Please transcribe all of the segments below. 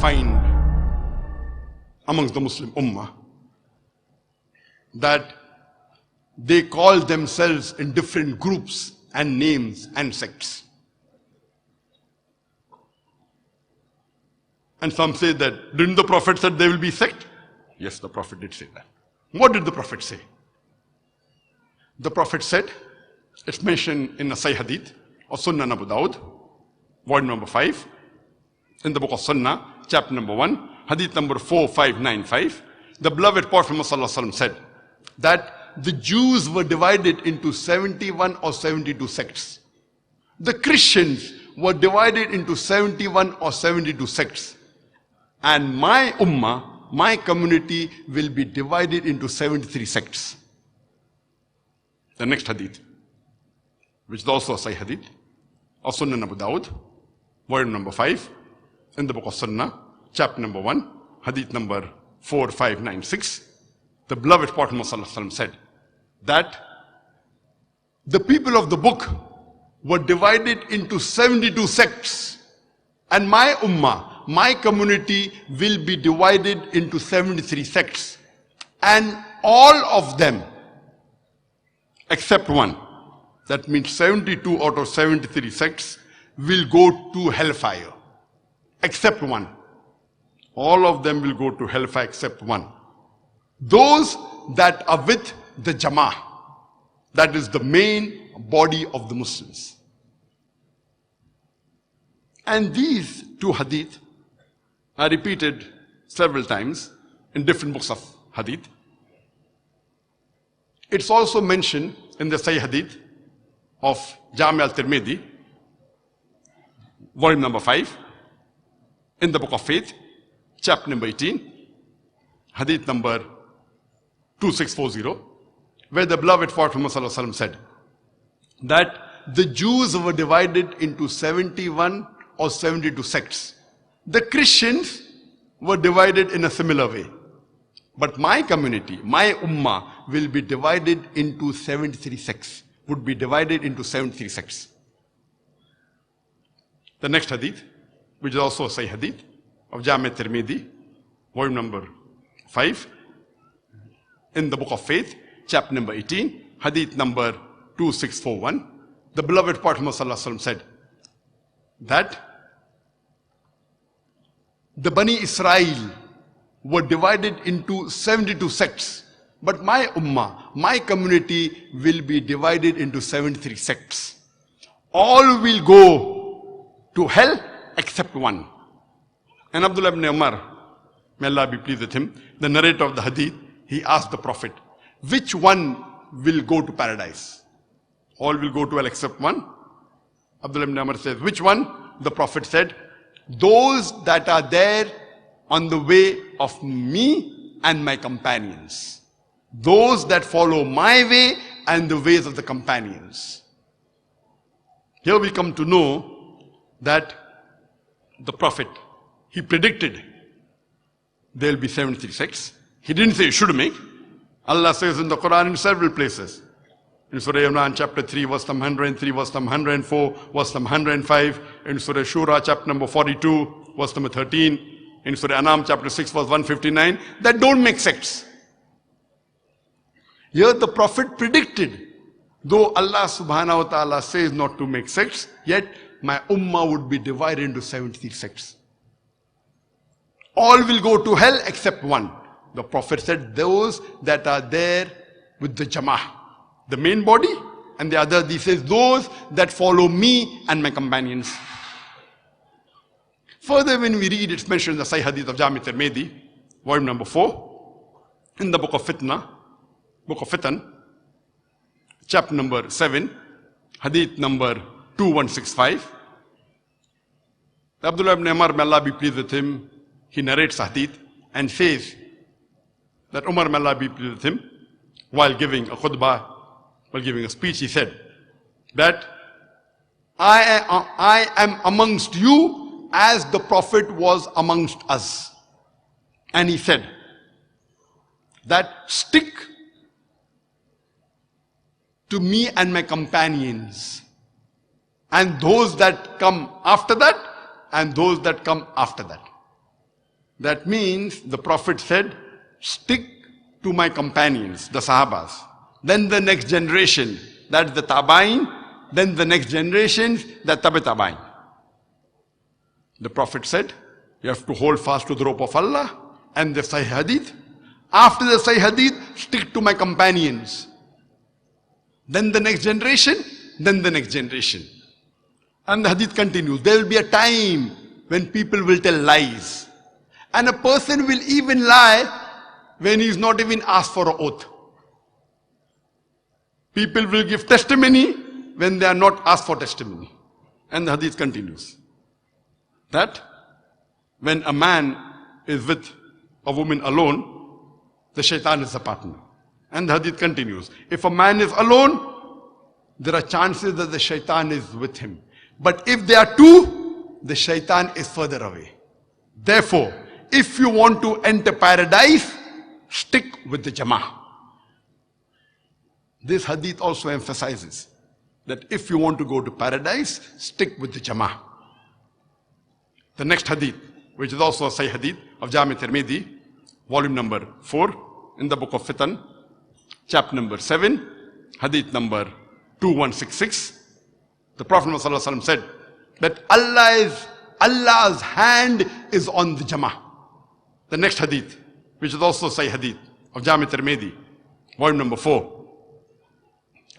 find amongst the Muslim Ummah that they call themselves in different groups and names and sects. And some say that, didn't the Prophet said there will be sect? Yes, the Prophet did say that. What did the Prophet say? The Prophet said, it's mentioned in the Sahih Hadith of Sunnah Abu Dawud, volume number 5, in the book of Sunnah, chapter number 1, Hadith number 4595. The beloved Prophet Muhammad said that the Jews were divided into 71 or 72 sects. The Christians were divided into 71 or 72 sects. And my ummah, my community will be divided into 73 sects. The next hadith, which is also a Sahih hadith, of Sunnah Abu Dawud, volume number 5, in the book of Sunnah, chapter number 1, hadith number 4596. The beloved Prophet Muhammad said that the people of the book were divided into 72 sects, and my ummah, my community will be divided into 73 sects, and all of them except one, that means 72 out of 73 sects will go to hellfire, except one. All of them will go to hellfire except one. Those that are with the Jama'ah, that is the main body of the Muslims. And these two hadith are repeated several times in different books of hadith. It's also mentioned in the Sahih hadith of Jami' al-Tirmidhi, volume number 5, in the book of faith, chapter number 18, hadith number 2640, where the beloved Prophet Muhammad said that the Jews were divided into 71 or 72 sects. The Christians were divided in a similar way. But my community, my ummah, will be divided into 73 sects, would be divided into 73 sects. The next hadith, which is also a Sahih hadith, of Jami' Tirmidhi, volume number 5, in the book of faith, chapter number 18, hadith number 2641, the beloved Prophet Muhammad said that the Bani Israil were divided into 72 sects, but my ummah, my community will be divided into 73 sects. All will go to hell except one. And Abdullah bin Amr, may Allah be pleased with him, the narrator of the hadith, he asked the Prophet, which one will go to paradise? All will go to hell except one. Abdullah bin Amr says, which one? The Prophet said, those that are there on the way of me and my companions. Those that follow my way and the ways of the companions. Here we come to know that the Prophet, he predicted there will be 73 sects. He didn't say you should make. Allah says in the Quran in several places. In Surah Imran chapter 3, verse number 103, verse number 104, verse number 105. In Surah Shura chapter number 42, verse number 13. In Surah Anam chapter 6, verse 159, that don't make sects. Here the Prophet predicted, though Allah subhanahu wa ta'ala says not to make sects, yet my ummah would be divided into 73 sects. All will go to hell except one. The Prophet said those that are there with the Jama'ah, the main body, and the other, he says those that follow me and my companions. Further, when we read, it's mentioned in the Sahih Hadith of Jami' Tirmidhi, volume number 4, in the book of Fitan, chapter number 7, Hadith number 2165. Abdullah ibn Amr, may Allah be pleased with him, he narrates a hadith and says that Umar, may Allah be pleased with him, while giving a khutbah, while giving a speech, he said that I am amongst you as the Prophet was amongst us. And he said that stick to me and my companions, and those that come after that, and those that come after that. That means the Prophet said, stick to my companions, the Sahabas. Then the next generation, that's the Tabain. Then the next generation, the Tabain. The Prophet said, you have to hold fast to the rope of Allah and the Sahih Hadith. After the Sahih Hadith, stick to my companions. Then the next generation, then the next generation. And the Hadith continues. There will be a time when people will tell lies. And a person will even lie when he is not even asked for an oath. People will give testimony when they are not asked for testimony. And the Hadith continues. That when a man is with a woman alone, the shaitan is a partner. And the Hadith continues. If a man is alone, there are chances that the shaitan is with him. But if they are two, the shaitan is further away. Therefore, if you want to enter paradise, stick with the Jama'ah. This Hadith also emphasizes that if you want to go to paradise, stick with the Jama'ah. The next Hadith, which is also a Sahih Hadith of Jami Tirmidhi, volume number 4, in the book of Fitan, chapter number 7, Hadith number 2166. The Prophet ﷺ said that Allah's hand is on the Jama'ah. The next Hadith, which is also Sahih Hadith of Jami Tirmidhi, volume number 4,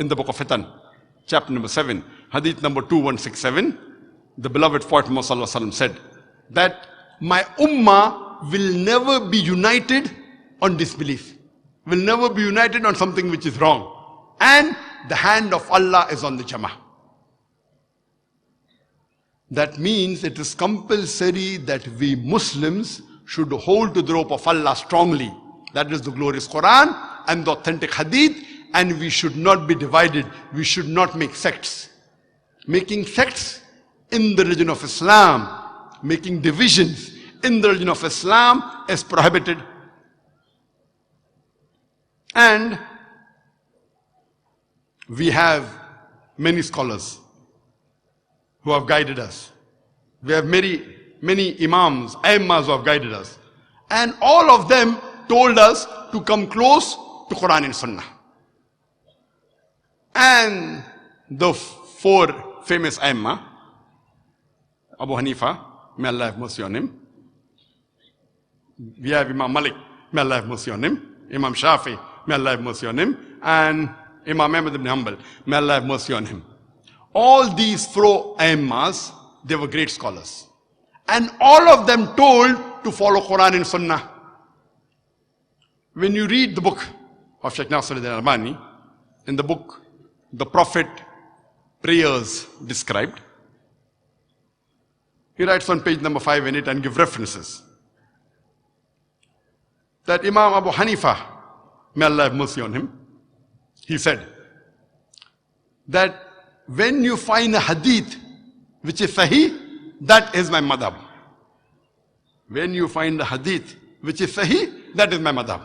in the book of Fitan, chapter number 7, Hadith number 2167, the beloved Prophet ﷺ said that my ummah will never be united on disbelief, will never be united on something which is wrong. And the hand of Allah is on the Jama'ah. That means it is compulsory that we Muslims should hold to the rope of Allah strongly. That is the glorious Quran and the authentic Hadith. And we should not be divided. We should not make sects. Making sects in the religion of Islam, making divisions in the religion of Islam is prohibited. And we have many scholars who have guided us. We have many imams, aimmas who have guided us. And all of them told us to come close to Quran and Sunnah. And the four famous aimma, Abu Hanifa, may Allah have mercy on him. We have Imam Malik, may Allah have mercy on him. Imam Shafi, may Allah have mercy on him. And Imam Ahmad ibn Hanbal, may Allah have mercy on him. All these four aimmas, they were great scholars. And all of them told to follow Quran and Sunnah. When you read the book of Syaikh Al Albani, in the book, the Prophet prayers described, he writes on page number 5 in it and give references. That Imam Abu Hanifa, may Allah have mercy on him, he said that when you find a hadith which is sahih, that is my madhab. When you find a hadith which is sahih, that is my madhab.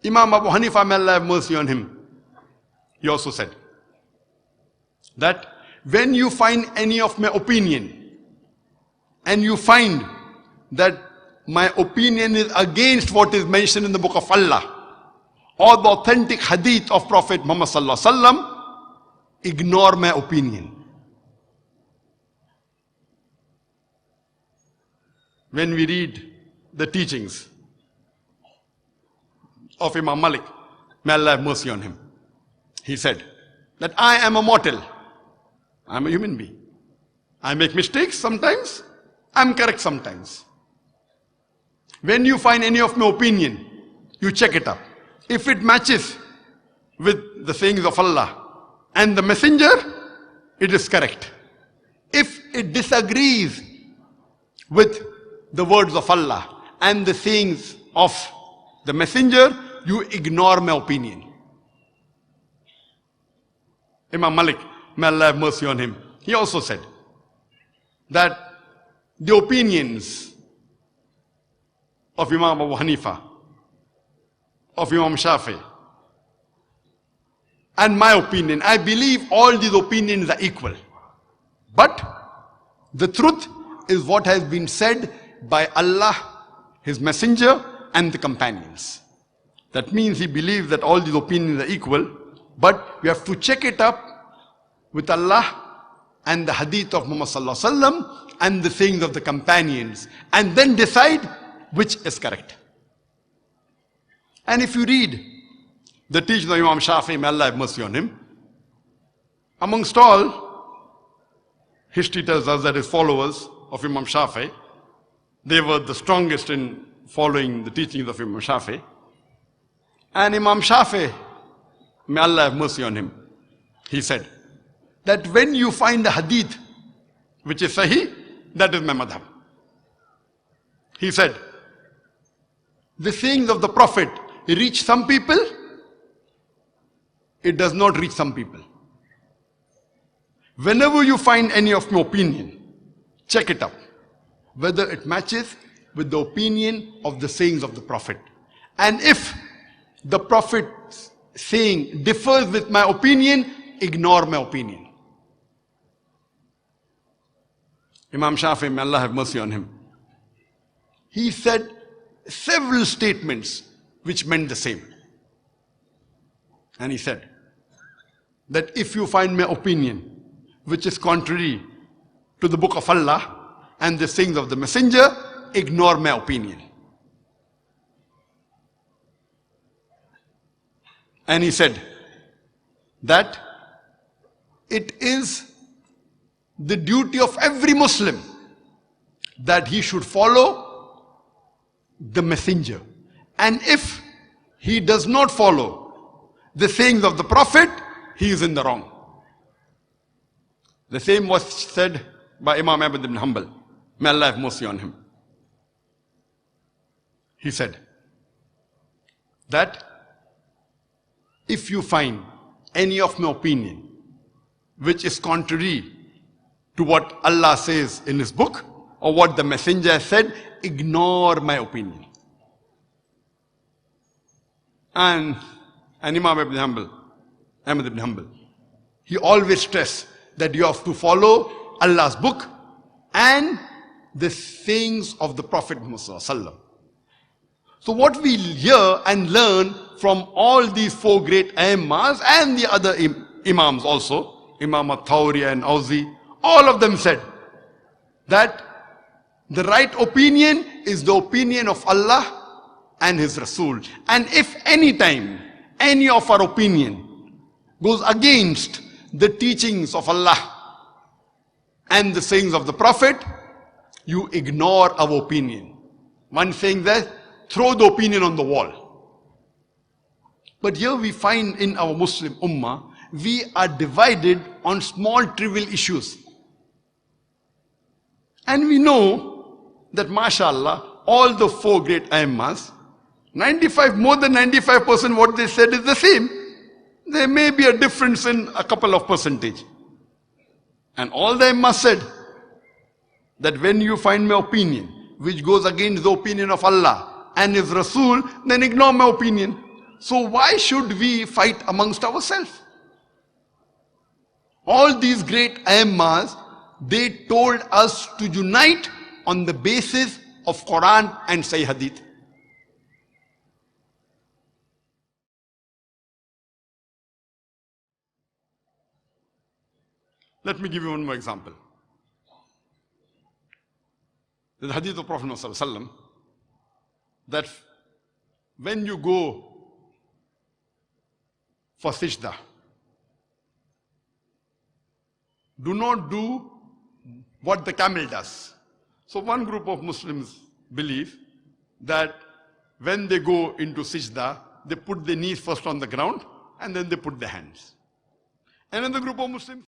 Imam Abu Hanifa, may Allah have mercy on him, he also said that when you find any of my opinion and you find that my opinion is against what is mentioned in the book of Allah or the authentic hadith of Prophet Muhammad sallallahu alaihi wasallam, ignore my opinion. When we read the teachings of Imam Malik, may Allah have mercy on him, he said that I am a mortal. I am a human being. I make mistakes sometimes. I am correct sometimes. When you find any of my opinion, you check it up. If it matches with the sayings of Allah and the Messenger, it is correct. If it disagrees with the words of Allah and the sayings of the Messenger, you ignore my opinion. Imam Malik, may Allah have mercy on him, he also said that the opinions of Imam Abu Hanifa, of Imam Shafi, and my opinion, I believe all these opinions are equal. But the truth is what has been said by Allah his messenger, and the companions. That means he believes that all these opinions are equal, but we have to check it up with Allah and the hadith of Muhammad sallallahu alaihi wasallam and the sayings of the companions, and then decide which is correct. And if you read the teachings of Imam Shafi'i, may Allah have mercy on him, amongst all, history tells us that his followers of Imam Shafi'i, they were the strongest in following the teachings of Imam Shafi'i. And Imam Shafi'i, may Allah have mercy on him, he said that when you find a hadith which is sahih, that is my madhab. He said, the sayings of the Prophet reach some people, it does not reach some people. Whenever you find any of my opinion, check it out, whether it matches with the opinion of the sayings of the Prophet. And if the Prophet's saying differs with my opinion, ignore my opinion. Imam Shafi'i, may Allah have mercy on him, he said several statements which meant the same. And he said that if you find my opinion which is contrary to the book of Allah and the sayings of the messenger, ignore my opinion. And he said that it is the duty of every Muslim that he should follow the messenger. And if he does not follow the sayings of the Prophet, he is in the wrong. The same was said by Imam Ahmad ibn Hanbal. May Allah have mercy on him. He said that if you find any of my opinion which is contrary to what Allah says in his book or what the messenger has said, ignore my opinion. And Imam Ahmad ibn Hanbal, he always stressed that you have to follow Allah's book and the sayings of the Prophet Muhammad sallallahu alaihi wasallam. So what we hear and learn from all these four great Aimmas and the other Imams also, Imam al-Thawri and Auzi, all of them said that the right opinion is the opinion of Allah and His Rasul. And if any time any of our opinion goes against the teachings of Allah and the sayings of the Prophet, you ignore our opinion. One saying that, throw the opinion on the wall. But here we find in our Muslim Ummah, we are divided on small trivial issues. And we know that mashallah, all the four great Aimmas, more than 95% what they said is the same. There may be a difference in a couple of percentage. And all the Aimmas said that when you find my opinion which goes against the opinion of Allah and His Rasul, then ignore my opinion. So why should we fight amongst ourselves? All these great Aimmas, they told us to unite on the basis of Quran and Sahih Hadith. Let me give you one more example. The Hadith of Prophet ﷺ, that when you go for Sajda, do not do what the camel does. So one group of Muslims believe that when they go into Sajda, they put their knees first on the ground and then they put their hands. Another group of Muslims